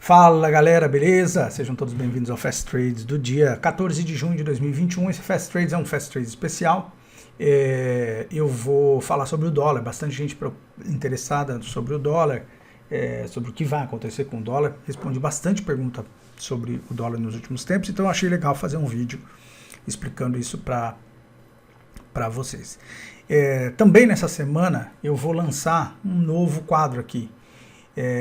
Fala galera, beleza? Sejam todos bem-vindos ao Fast Trades do dia 14 de junho de 2021. Esse Fast Trades é um Fast Trades especial. Eu vou falar sobre o dólar, bastante gente interessada sobre o dólar, sobre o que vai acontecer com o dólar. Respondi bastante pergunta sobre o dólar nos últimos tempos, então eu achei legal fazer um vídeo explicando isso para vocês. Também nessa semana eu vou lançar um novo quadro aqui,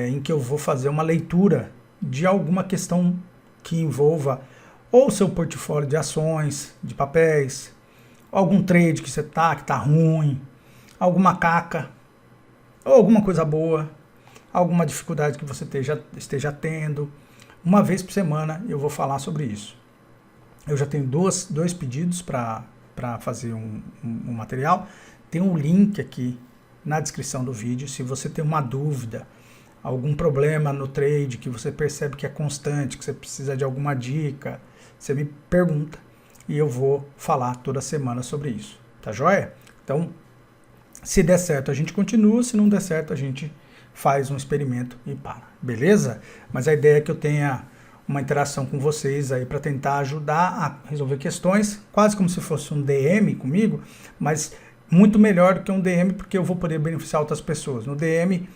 em que eu vou fazer uma leitura de alguma questão que envolva ou seu portfólio de ações, de papéis, algum trade que você que tá ruim, alguma caca, ou alguma coisa boa, alguma dificuldade que você esteja tendo. Uma vez por semana eu vou falar sobre isso. Eu já tenho dois pedidos para fazer um material. Tem um link aqui na descrição do vídeo. Se você tem uma dúvida, algum problema no trade que você percebe que é constante, que você precisa de alguma dica, você me pergunta e eu vou falar toda semana sobre isso, tá joia? Então, se der certo a gente continua, se não der certo a gente faz um experimento e para, beleza? Mas a ideia é que eu tenha uma interação com vocês aí para tentar ajudar a resolver questões, quase como se fosse um DM comigo, mas muito melhor do que um DM, porque eu vou poder beneficiar outras pessoas. No DM,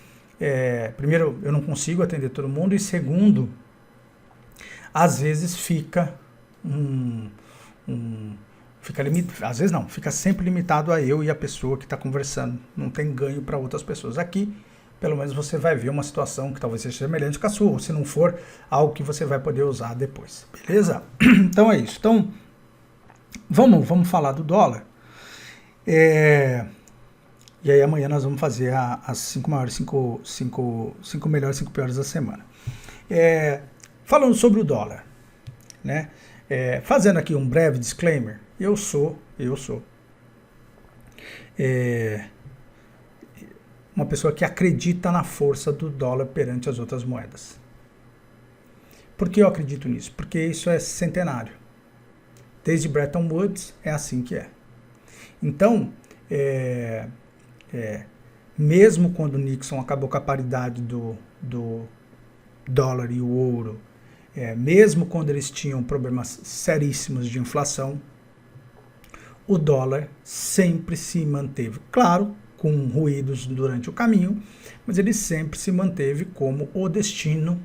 primeiro, eu não consigo atender todo mundo, e segundo, às vezes fica às vezes não, fica sempre limitado a eu e a pessoa que está conversando, não tem ganho para outras pessoas. Aqui, pelo menos você vai ver uma situação que talvez seja semelhante com a sua, ou se não for, algo que você vai poder usar depois, beleza? Então é isso. Então, vamos falar do dólar. E aí amanhã nós vamos fazer as 5 melhores, 5 piores da semana. Falando sobre o dólar, né? Fazendo aqui um breve disclaimer, eu sou uma pessoa que acredita na força do dólar perante as outras moedas. Por que eu acredito nisso? Porque isso é centenário. Desde Bretton Woods é assim que é. Então, mesmo quando Nixon acabou com a paridade do dólar e o ouro, mesmo quando eles tinham problemas seríssimos de inflação, o dólar sempre se manteve, claro, com ruídos durante o caminho, mas ele sempre se manteve como o destino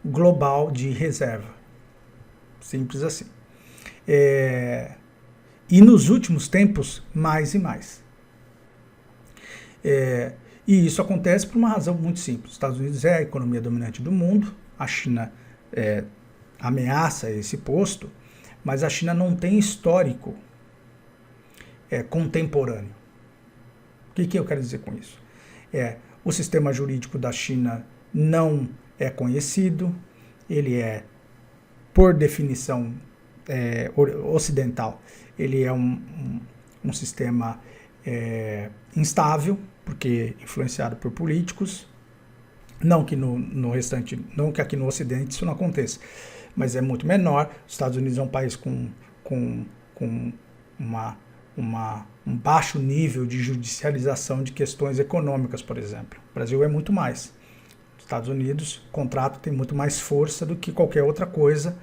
global de reserva. Simples assim. E nos últimos tempos, mais e mais. E isso acontece por uma razão muito simples. Os Estados Unidos é a economia dominante do mundo, a China ameaça esse posto, mas a China não tem histórico contemporâneo. O que eu quero dizer com isso? O sistema jurídico da China não é conhecido, ele é, por definição ocidental, ele é um sistema instável, porque influenciado por políticos. Não que no restante, não que aqui no Ocidente isso não aconteça, mas é muito menor. Os Estados Unidos é um país com um baixo nível de judicialização de questões econômicas, por exemplo. O Brasil é muito mais. Os Estados Unidos, o contrato tem muito mais força do que qualquer outra coisa.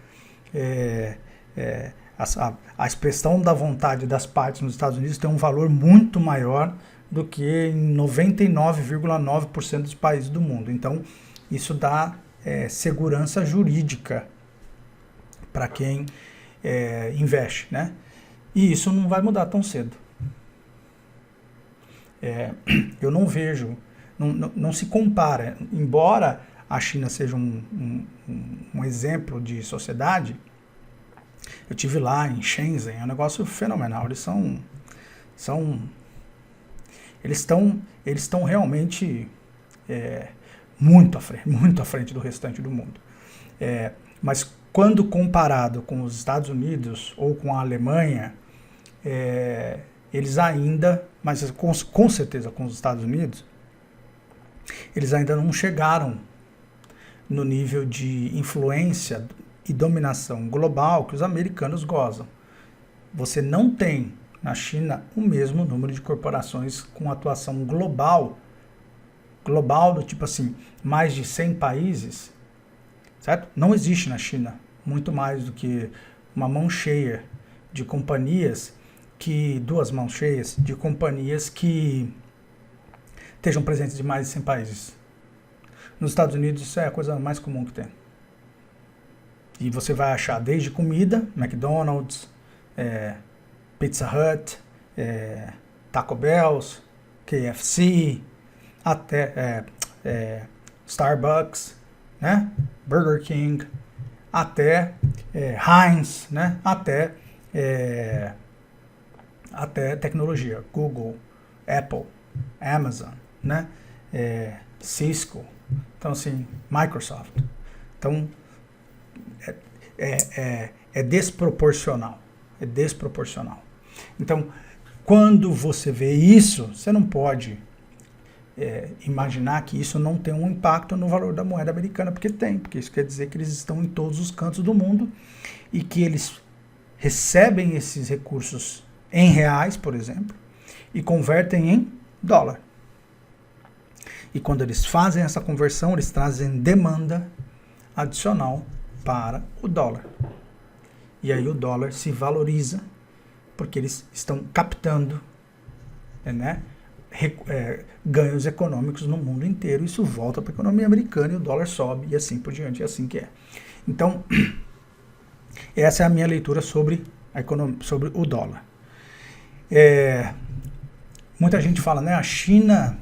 A expressão da vontade das partes nos Estados Unidos tem um valor muito maior do que em 99,9% dos países do mundo. Então, isso dá segurança jurídica para quem investe, né? E isso não vai mudar tão cedo. Eu não vejo, não se compara. Embora a China seja um exemplo de sociedade, eu tive lá em Shenzhen, é um negócio fenomenal. Eles estão realmente muito à frente do restante do mundo. Mas quando comparado com os Estados Unidos ou com a Alemanha, eles ainda, mas com certeza com os Estados Unidos, eles ainda não chegaram no nível de influência e dominação global que os americanos gozam. Você não tem na China o mesmo número de corporações com atuação global do tipo assim, mais de 100 países, certo? Não existe na China muito mais do que uma mão cheia de companhias duas mãos cheias de companhias que estejam presentes em mais de 100 países. Nos Estados Unidos isso é a coisa mais comum que tem. E você vai achar desde comida, McDonald's, Pizza Hut, Taco Bells, KFC, até Starbucks, né? Burger King, até Heinz, né? Até tecnologia, Google, Apple, Amazon, né? Cisco, então assim, Microsoft. Então é desproporcional, Então, quando você vê isso, você não pode imaginar que isso não tem um impacto no valor da moeda americana, porque tem, porque isso quer dizer que eles estão em todos os cantos do mundo e que eles recebem esses recursos em reais, por exemplo, e convertem em dólar. E quando eles fazem essa conversão, eles trazem demanda adicional para o dólar. E aí o dólar se valoriza, porque eles estão captando, né, ganhos econômicos no mundo inteiro. Isso volta para a economia americana e o dólar sobe e assim por diante, é assim que é. Então, essa é a minha leitura sobre o dólar. Muita gente fala, né, a China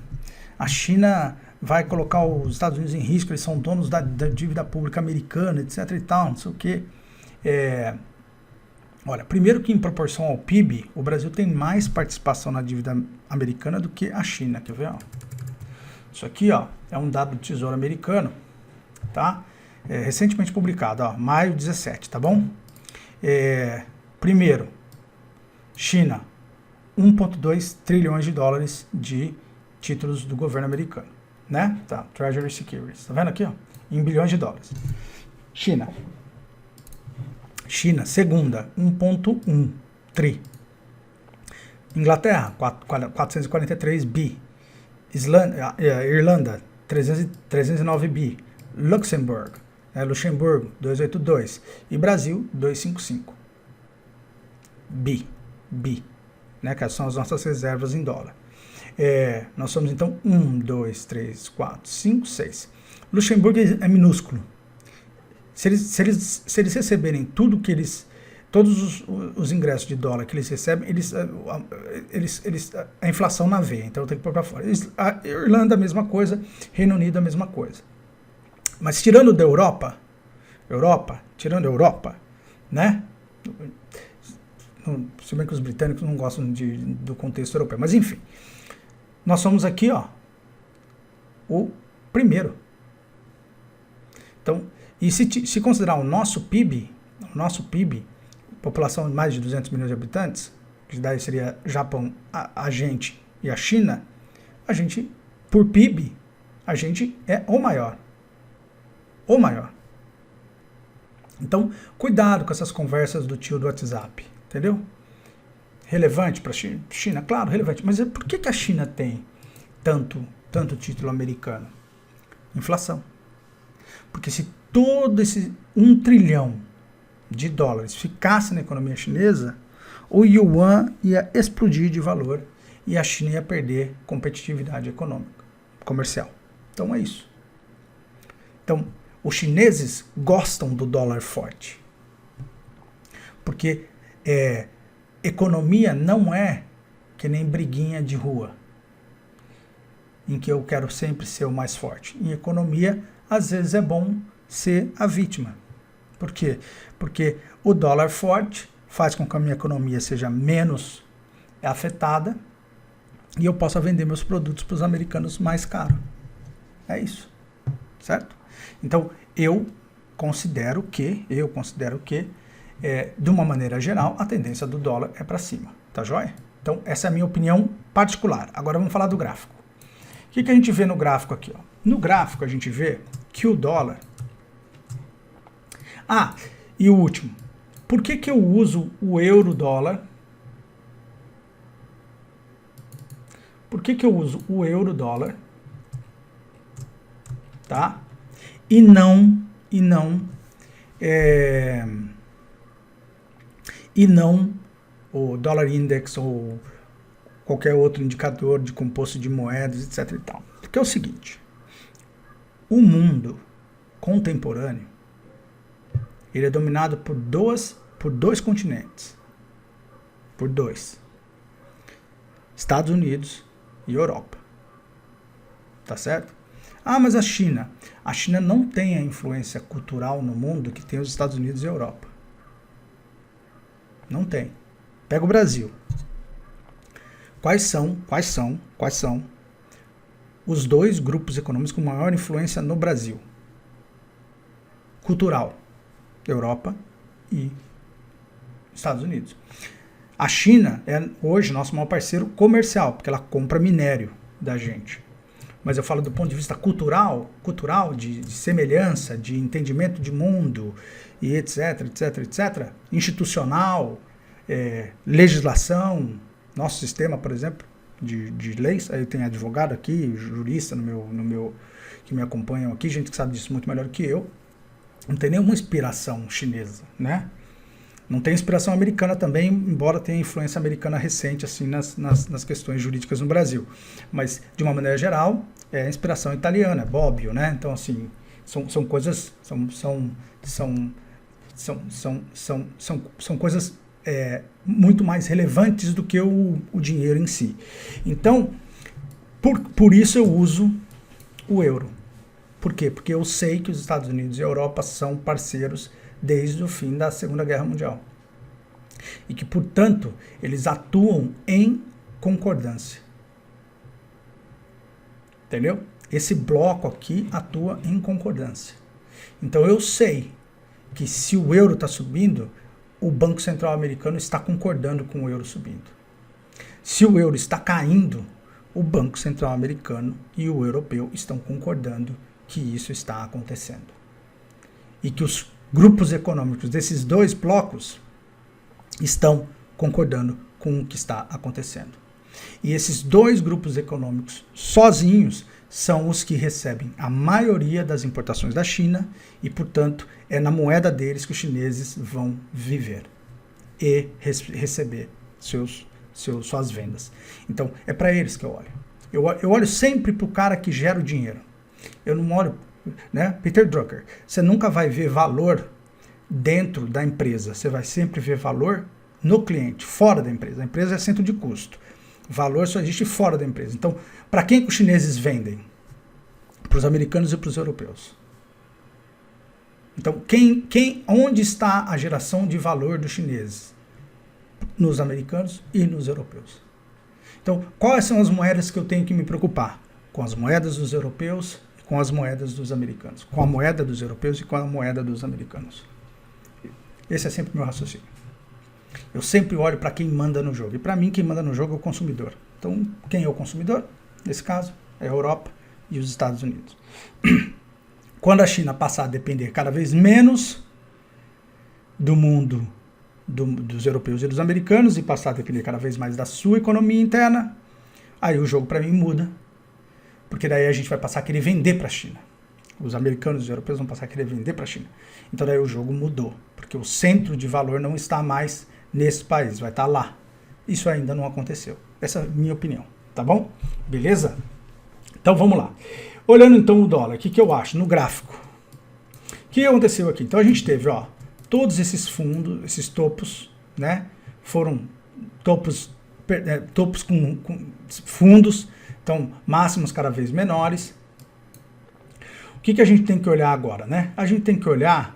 vai colocar os Estados Unidos em risco, eles são donos da dívida pública americana, etc e tal, não sei o quê. Olha, primeiro que em proporção ao PIB, o Brasil tem mais participação na dívida americana do que a China, quer ver? Ó? Isso aqui, ó, é um dado do Tesouro Americano, tá? Recentemente publicado, ó, maio 17, tá bom? Primeiro, China, 1,2 trilhões de dólares de títulos do governo americano, né? Tá, Treasury Securities, tá vendo aqui, ó? Em bilhões de dólares. China, segunda, 1,1 tri. Inglaterra, 443 bi. Irlanda, 309 bi. Luxemburgo, 282. E Brasil, 255 bi, né, que são as nossas reservas em dólar. Nós somos então 1, 2, 3, 4, 5, 6. Luxemburgo é minúsculo. Se eles receberem tudo que todos os ingressos de dólar que eles recebem, a inflação na veia, então tem que pôr para fora. A Irlanda a mesma coisa, Reino Unido a mesma coisa. Mas tirando da Europa, né? Se bem que os britânicos não gostam do contexto europeu, mas enfim, nós somos aqui, ó, o primeiro. Então, e se considerar o nosso PIB, população de mais de 200 milhões de habitantes, que daí seria Japão, a gente e a China, a gente, por PIB, a gente é o maior. Então, cuidado com essas conversas do tio do WhatsApp, entendeu? Relevante para a China? Claro, relevante. Mas por que a China tem tanto título americano? Inflação. Porque se todo esse 1 trilhão de dólares ficasse na economia chinesa, o yuan ia explodir de valor e a China ia perder competitividade econômica, comercial. Então é isso. Então, os chineses gostam do dólar forte. Porque economia não é que nem briguinha de rua, em que eu quero sempre ser o mais forte. Em economia, às vezes é bom ser a vítima. Por quê? Porque o dólar forte faz com que a minha economia seja menos afetada e eu possa vender meus produtos para os americanos mais caro. É isso. Certo? Então, eu considero que, de uma maneira geral, a tendência do dólar é para cima. Tá joia? Então, essa é a minha opinião particular. Agora vamos falar do gráfico. O que a gente vê no gráfico aqui? Ó? No gráfico a gente vê que o dólar... e o último. Por que eu uso o euro-dólar? Por que eu uso o euro-dólar? Tá? E não e não o dólar index ou qualquer outro indicador de composto de moedas, etc. e tal. Porque é o seguinte, o mundo contemporâneo, ele é dominado por dois continentes. Por dois. Estados Unidos e Europa. Tá certo? Ah, mas a China. A China não tem a influência cultural no mundo que tem os Estados Unidos e a Europa. Não tem. Pega o Brasil. Quais são os dois grupos econômicos com maior influência no Brasil? Cultural. Europa e Estados Unidos. A China é hoje nosso maior parceiro comercial, porque ela compra minério da gente. Mas eu falo do ponto de vista cultural de semelhança, de entendimento de mundo, e etc, institucional, legislação, nosso sistema, por exemplo, de leis. Aí eu tenho advogado aqui, jurista que me acompanham aqui, gente que sabe disso muito melhor que eu. Não tem nenhuma inspiração chinesa, né? Não tem inspiração americana também, embora tenha influência americana recente assim nas questões jurídicas no Brasil. Mas, de uma maneira geral, é inspiração italiana, é óbvio, né? Então, assim, são coisas, são coisas muito mais relevantes do que o dinheiro em si. Então, por isso eu uso o euro. Por quê? Porque eu sei que os Estados Unidos e a Europa são parceiros desde o fim da Segunda Guerra Mundial. E que, portanto, eles atuam em concordância. Entendeu? Esse bloco aqui atua em concordância. Então eu sei que se o euro está subindo, o Banco Central americano está concordando com o euro subindo. Se o euro está caindo, o Banco Central americano e o europeu estão concordando que isso está acontecendo. E que os grupos econômicos desses dois blocos estão concordando com o que está acontecendo. E esses dois grupos econômicos sozinhos são os que recebem a maioria das importações da China e, portanto, é na moeda deles que os chineses vão viver e receber suas vendas. Então, é para eles que eu olho. Eu olho sempre para o cara que gera o dinheiro. Eu não olho, né? Peter Drucker, você nunca vai ver valor dentro da empresa, você vai sempre ver valor no cliente, fora da empresa. A empresa é centro de custo. Valor só existe fora da empresa. Então, para quem que os chineses vendem? Para os americanos e para os europeus. Então, onde está a geração de valor dos chineses? Nos americanos e nos europeus. Então, quais são as moedas que eu tenho que me preocupar? Com as moedas dos europeus e com as moedas dos americanos. Com a moeda dos europeus e com a moeda dos americanos. Esse é sempre o meu raciocínio. Eu sempre olho para quem manda no jogo. E para mim, quem manda no jogo é o consumidor. Então, quem é o consumidor? Nesse caso, é a Europa e os Estados Unidos. Quando a China passar a depender cada vez menos do mundo dos europeus e dos americanos e passar a depender cada vez mais da sua economia interna, aí o jogo para mim muda. Porque daí a gente vai passar a querer vender para a China. Os americanos e os europeus vão passar a querer vender para a China. Então daí o jogo mudou. Porque o centro de valor não está mais nesse país, vai estar lá. Isso ainda não aconteceu. Essa é a minha opinião, tá bom? Beleza? Então vamos lá. Olhando então o dólar, o que eu acho no gráfico? O que aconteceu aqui? Então a gente teve, ó, todos esses fundos, esses topos, né? Foram topos com fundos, então máximos cada vez menores. O que a gente tem que olhar agora, né? A gente tem que olhar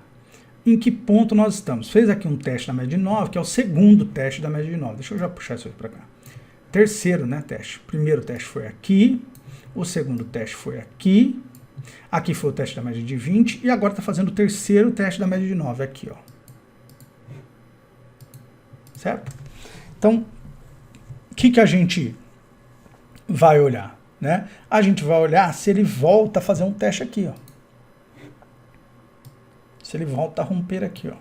em que ponto nós estamos. Fez aqui um teste da média de 9, que é o segundo teste da média de 9. Deixa eu já puxar isso aqui para cá. Terceiro, né, teste. O primeiro teste foi aqui, o segundo teste foi aqui, aqui foi o teste da média de 20, e agora está fazendo o terceiro teste da média de 9, aqui, ó. Certo? Então, o que a gente vai olhar, né? A gente vai olhar se ele volta a fazer um teste aqui, ó. Se ele volta a romper aqui, ó.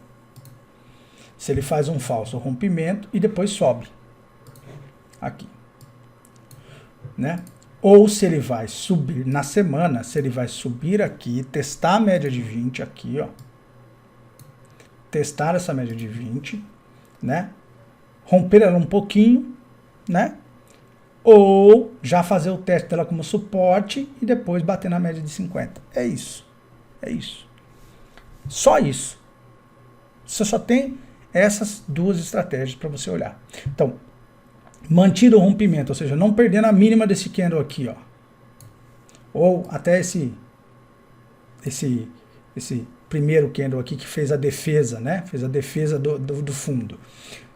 Se ele faz um falso rompimento e depois sobe. Aqui. Né? ou se ele vai subir na semana, se ele vai subir aqui, testar a média de 20 aqui, ó. Testar essa média de 20, né? Romper ela um pouquinho, né? Ou já fazer o teste dela como suporte e depois bater na média de 50. É isso. É isso. Só isso. Você só tem essas duas estratégias para você olhar. Então, mantido o rompimento, ou seja, não perdendo a mínima desse candle aqui, ó. Ou até esse primeiro candle aqui que fez a defesa, né? Fez a defesa do fundo.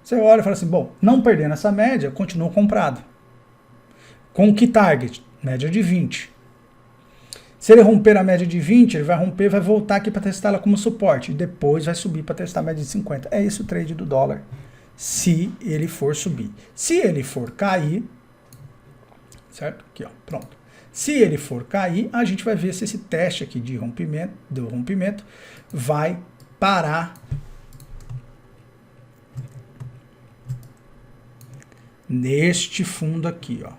Você olha e fala assim, bom, não perdendo essa média, continua comprado. Com que target? Média de 20. Se ele romper a média de 20, ele vai romper, vai voltar aqui para testar ela como suporte. E depois vai subir para testar a média de 50. É esse o trade do dólar. Se ele for subir. Se ele for cair, certo? Aqui, ó, pronto. Se ele for cair, a gente vai ver se esse teste aqui de rompimento vai parar neste fundo aqui, ó.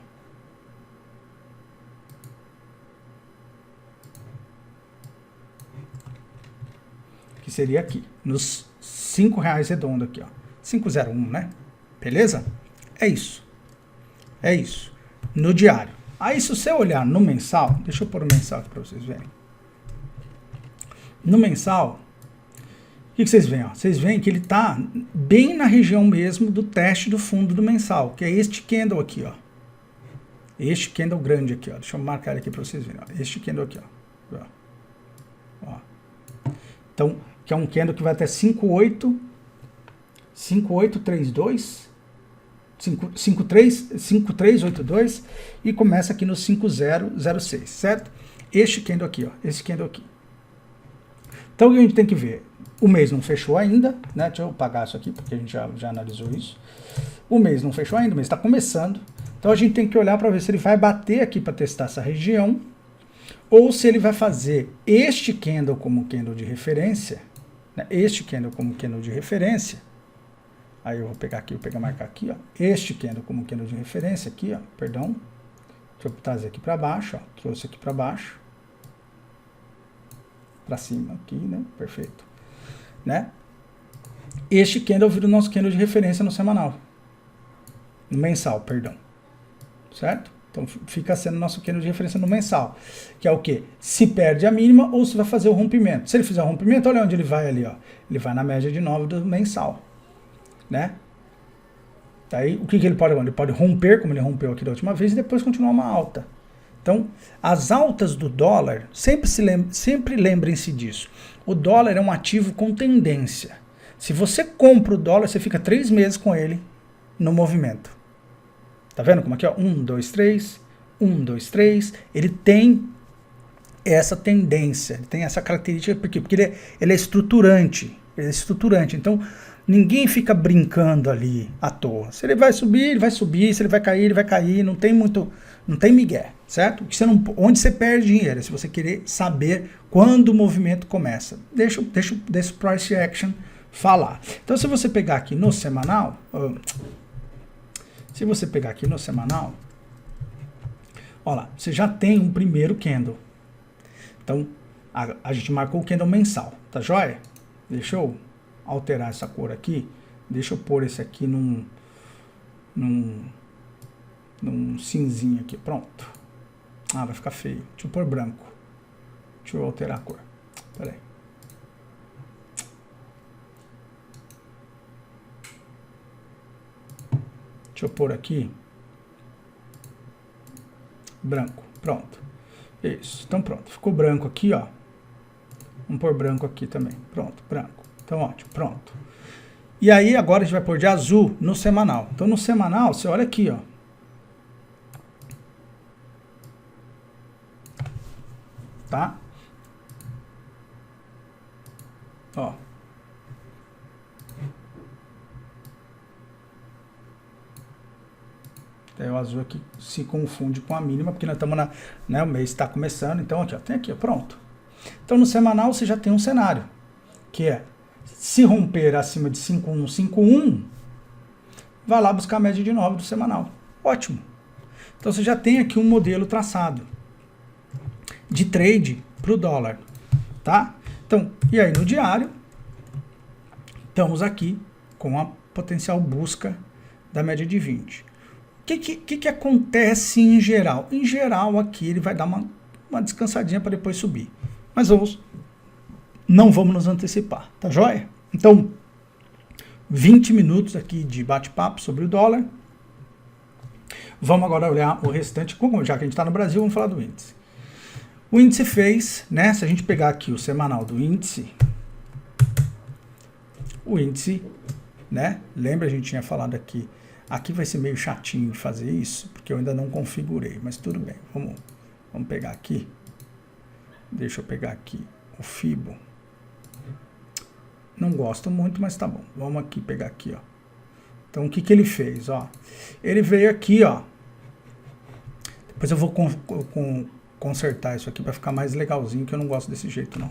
Que seria aqui, nos R$5 redondo aqui, ó. 501, né? Beleza? É isso. É isso. No diário. Aí, se você olhar no mensal, deixa eu pôr o mensal aqui para vocês verem. No mensal, o que vocês veem? Ó? Vocês veem que ele está bem na região mesmo do teste do fundo do mensal, que é este candle aqui, ó. Este candle grande aqui, ó. Deixa eu marcar ele aqui para vocês verem. Ó. Este candle aqui, ó. Ó. Então, que é um candle que vai até 5832, 5382 e começa aqui no 5006, certo? Este candle aqui, ó, esse candle aqui. Então, o que a gente tem que ver? O mês não fechou ainda, né? Deixa eu apagar isso aqui, porque a gente já analisou isso. O mês não fechou ainda, o mês está começando. Então, a gente tem que olhar para ver se ele vai bater aqui para testar essa região, ou se ele vai fazer este candle como candle de referência, né? Este candle como candle de referência. Aí eu vou pegar aqui, marcar aqui, ó. Este candle como candle de referência aqui, ó. Perdão. Deixa eu trazer aqui para baixo, ó. Trouxe aqui para baixo. Para cima aqui, né? Perfeito. Né? Este candle vira o nosso candle de referência no semanal. No mensal, perdão. Certo? Então fica sendo nosso candle de referência no mensal. Que é o quê? Se perde a mínima ou se vai fazer o rompimento. Se ele fizer o rompimento, olha onde ele vai ali, ó. Ele vai na média de 9 do mensal. Né? Daí, o que ele pode fazer? Ele pode romper, como ele rompeu aqui da última vez, e depois continuar uma alta. Então, as altas do dólar, sempre lembrem-se disso. O dólar é um ativo com tendência. Se você compra o dólar, você fica 3 meses com ele no movimento. Tá vendo como aqui, ó? 1, 2, 3, 1, 2, 3. Ele tem essa tendência, ele tem essa característica, porque ele é estruturante. Ele é estruturante. Então, ninguém fica brincando ali à toa. Se ele vai subir, ele vai subir. Se ele vai cair, não tem migué, certo? Onde você perde dinheiro é se você querer saber quando o movimento começa. Deixa o price action falar. Então, se você pegar aqui no semanal, olha lá, você já tem um primeiro candle. Então, a gente marcou o candle mensal, tá joia? Deixa eu alterar essa cor aqui. Deixa eu pôr esse aqui num cinzinho aqui, pronto. Ah, vai ficar feio. Deixa eu pôr branco. Deixa eu alterar a cor. Pera aí. Deixa eu pôr aqui branco, pronto. Isso, então pronto. Ficou branco aqui, ó. Vamos pôr branco aqui também. Pronto, branco. Então ótimo, pronto. E aí agora a gente vai pôr de azul no semanal. Então no semanal, você olha aqui, ó. Tá? Ó. Daí o azul aqui se confunde com a mínima, porque nós estamos o mês está começando. Então aqui, ó, tem aqui, ó, pronto. Então no semanal você já tem um cenário, que é, se romper acima de 5151, vai lá buscar a média de 9 do semanal. Ótimo. Então você já tem aqui um modelo traçado de trade para o dólar, tá? Então, e aí no diário, estamos aqui com a potencial busca da média de 20. O que acontece em geral? Em geral, aqui ele vai dar uma descansadinha para depois subir. Mas não vamos nos antecipar, tá joia? Então, 20 minutos aqui de bate-papo sobre o dólar. Vamos agora olhar o restante, já que a gente está no Brasil, vamos falar do índice. O índice fez, né? Se a gente pegar aqui o semanal do índice, o índice, né? Lembra, a gente tinha falado aqui. Aqui vai ser meio chatinho de fazer isso, porque eu ainda não configurei, mas tudo bem. Vamos pegar aqui. Deixa eu pegar aqui o Fibo. Não gosto muito, mas tá bom. Vamos aqui pegar aqui, ó. Então, o que ele fez, ó? Ele veio aqui, ó. Depois eu vou consertar isso aqui para ficar mais legalzinho, que eu não gosto desse jeito, não.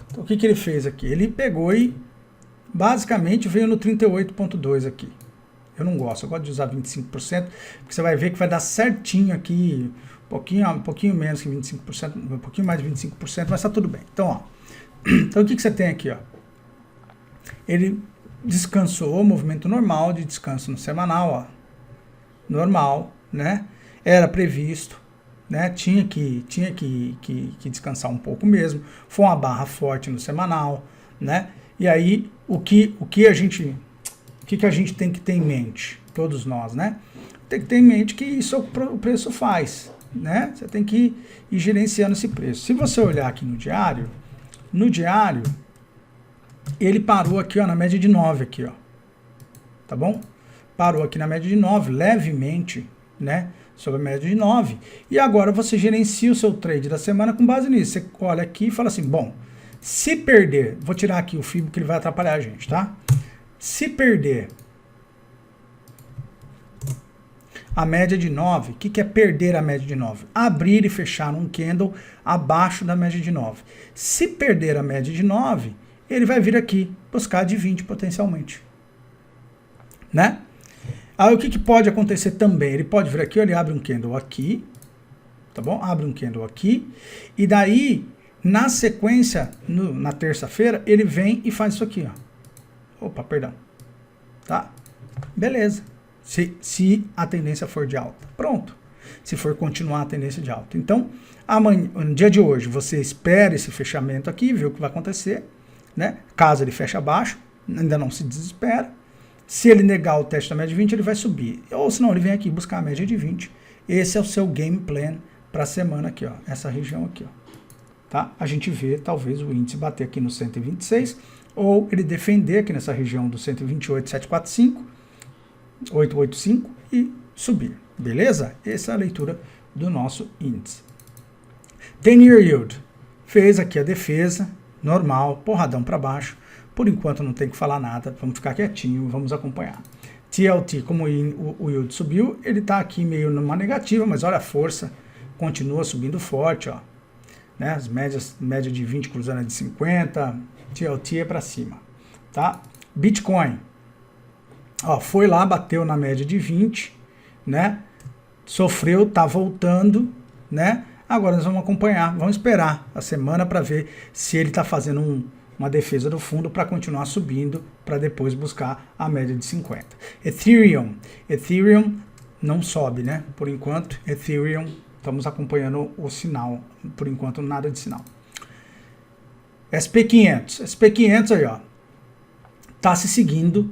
Então, o que ele fez aqui? Ele pegou e, basicamente, veio no 38,2 aqui. Eu não gosto, eu gosto de usar 25%, porque você vai ver que vai dar certinho aqui, um pouquinho menos que 25%, um pouquinho mais de 25%, mas tá tudo bem. Então, ó. Então, o que você tem aqui, ó? Ele descansou, movimento normal de descanso no semanal, ó. Normal, né? Era previsto, né? Tinha que descansar um pouco mesmo. Foi uma barra forte no semanal, né? E aí, o que a gente tem que ter em mente? Todos nós, né? Tem que ter em mente que isso o preço faz, né? Você tem que ir gerenciando esse preço. Se você olhar aqui no diário, ele parou aqui, ó, na média de 9 aqui, ó. Tá bom? Parou aqui na média de 9, levemente, né? Sobre a média de 9. E agora você gerencia o seu trade da semana com base nisso. Você olha aqui e fala assim, bom, se perder, vou tirar aqui o Fibo que ele vai atrapalhar a gente, tá? Se perder a média de 9, o que é perder a média de 9? Abrir e fechar um candle abaixo da média de 9. Se perder a média de 9, ele vai vir aqui buscar de 20 potencialmente, né? Aí o que pode acontecer também? Ele pode vir aqui, ele abre um candle aqui, tá bom? Abre um candle aqui, e daí, na sequência, na terça-feira, ele vem e faz isso aqui, ó. Opa, perdão. Tá? Beleza. Se a tendência for de alta. Pronto. Se for continuar a tendência de alta. Então, amanhã, no dia de hoje, você espera esse fechamento aqui, vê o que vai acontecer, né? Caso ele feche abaixo, ainda não se desespera. Se ele negar o teste da média de 20, ele vai subir. Ou senão, ele vem aqui buscar a média de 20. Esse é o seu game plan para a semana aqui, ó. Essa região aqui, ó. Tá? A gente vê, talvez, o índice bater aqui no 126, ou ele defender aqui nessa região do 128,745, 885 e subir. Beleza? Essa é a leitura do nosso índice. 10-year yield. Fez aqui a defesa, normal, porradão para baixo. Por enquanto não tem que falar nada, vamos ficar quietinho, vamos acompanhar. TLT, como o yield subiu, ele está aqui meio numa negativa, mas olha a força, continua subindo forte, ó. Né? As média de 20 cruzando a de 50, TLT é para cima, tá? Bitcoin, ó, foi lá, bateu na média de 20, né? Sofreu, tá voltando, né? Agora nós vamos acompanhar, vamos esperar a semana para ver se ele está fazendo uma defesa do fundo para continuar subindo, para depois buscar a média de 50. Ethereum não sobe, né? Por enquanto, Ethereum, estamos acompanhando o sinal, por enquanto nada de sinal. SP500 aí, ó, tá seguindo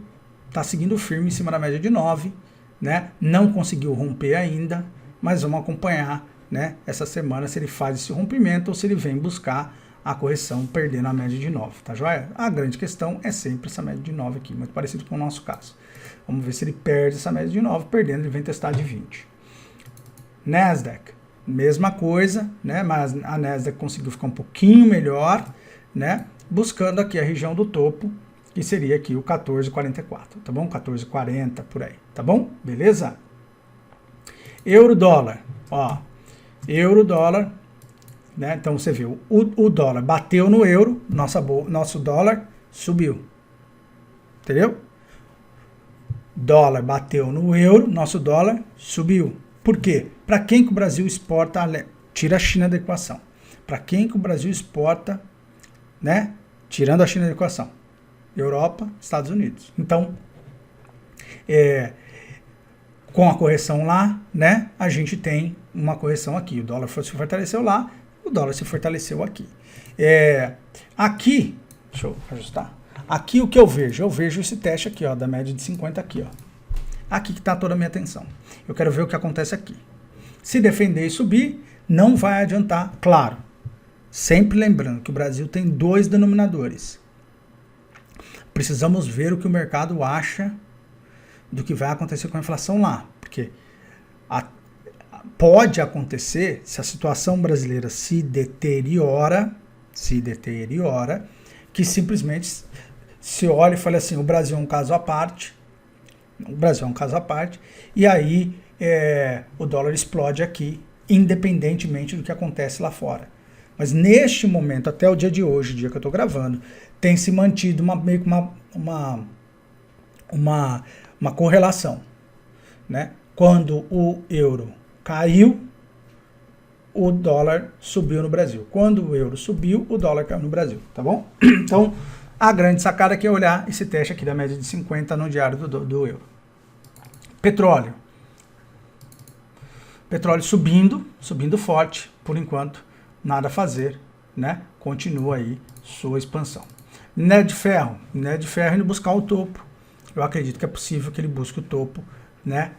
firme em cima da média de 9, né? Não conseguiu romper ainda, mas vamos acompanhar, né, essa semana se ele faz esse rompimento ou se ele vem buscar a correção perdendo a média de 9, tá joia? A grande questão é sempre essa média de 9 aqui, muito parecido com o nosso caso. Vamos ver se ele perde essa média de 9, perdendo ele vem testar de 20. Nasdaq, mesma coisa, né? Mas a Nasdaq conseguiu ficar um pouquinho melhor, né? Buscando aqui a região do topo, que seria aqui o 14,44, tá bom? 14,40 por aí, tá bom? Beleza? Euro-dólar, ó, euro-dólar, né? Então você viu, o dólar bateu no euro, nosso dólar subiu, entendeu? Dólar bateu no euro, nosso dólar subiu. Por quê? Para quem que o Brasil exporta, tira a China da equação. Para quem que o Brasil exporta, né? Tirando a China da equação. Europa, Estados Unidos. Então, com a correção lá, né? A gente tem uma correção aqui. O dólar se fortaleceu lá, o dólar se fortaleceu aqui. Aqui, deixa eu ajustar. Aqui o que eu vejo? Eu vejo esse teste aqui, ó, da média de 50 aqui, ó. Aqui que está toda a minha atenção. Eu quero ver o que acontece aqui. Se defender e subir, não vai adiantar. Claro, sempre lembrando que o Brasil tem 2 denominadores. Precisamos ver o que o mercado acha do que vai acontecer com a inflação lá. Porque pode acontecer, se a situação brasileira se deteriora, que simplesmente se olha e fala assim, o Brasil é um caso à parte, e aí o dólar explode aqui, independentemente do que acontece lá fora. Mas neste momento, até o dia de hoje, o dia que eu estou gravando, tem se mantido meio que uma correlação, né? Quando o euro caiu, o dólar subiu no Brasil. Quando o euro subiu, o dólar caiu no Brasil, tá bom? Então, a grande sacada aqui é olhar esse teste aqui da média de 50 no diário do euro. Petróleo. Petróleo subindo forte, por enquanto, nada a fazer, né? Continua aí sua expansão. Minério de ferro indo buscar o topo. Eu acredito que é possível que ele busque o topo, né?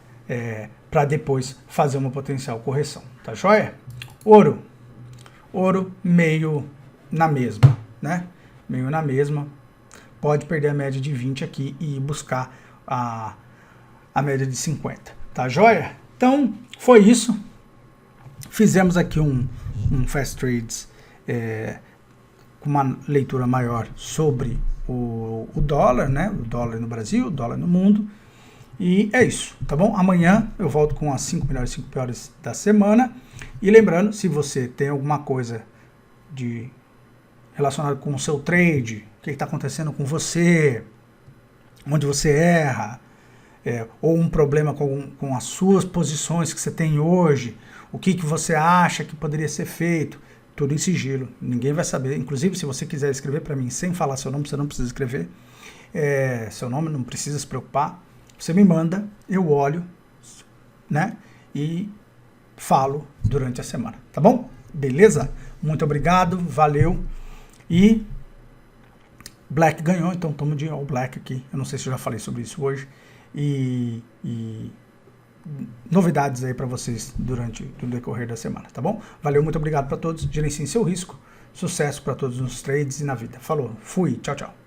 Para depois fazer uma potencial correção, tá joia? Ouro meio na mesma, né? Meio na mesma. Pode perder a média de 20 aqui e buscar a média de 50, tá joia? Então, foi isso. Fizemos aqui um Fast Trades com uma leitura maior sobre o dólar, né? O dólar no Brasil, o dólar no mundo. E é isso, tá bom? Amanhã eu volto com as 5 melhores, 5 piores da semana. E lembrando, se você tem alguma coisa relacionada com o seu trade, o que está acontecendo com você, onde você erra, ou um problema com as suas posições que você tem hoje, o que você acha que poderia ser feito, tudo em sigilo, ninguém vai saber. Inclusive, se você quiser escrever para mim sem falar seu nome, você não precisa escrever seu nome, não precisa se preocupar. Você me manda, eu olho, né, e falo durante a semana, tá bom? Beleza? Muito obrigado, valeu. E Black ganhou, então estamos de All Black aqui. Eu não sei se eu já falei sobre isso hoje. E novidades aí para vocês durante o decorrer da semana, tá bom? Valeu, muito obrigado para todos. Gerenciem seu risco. Sucesso para todos nos trades e na vida. Falou, fui, tchau, tchau.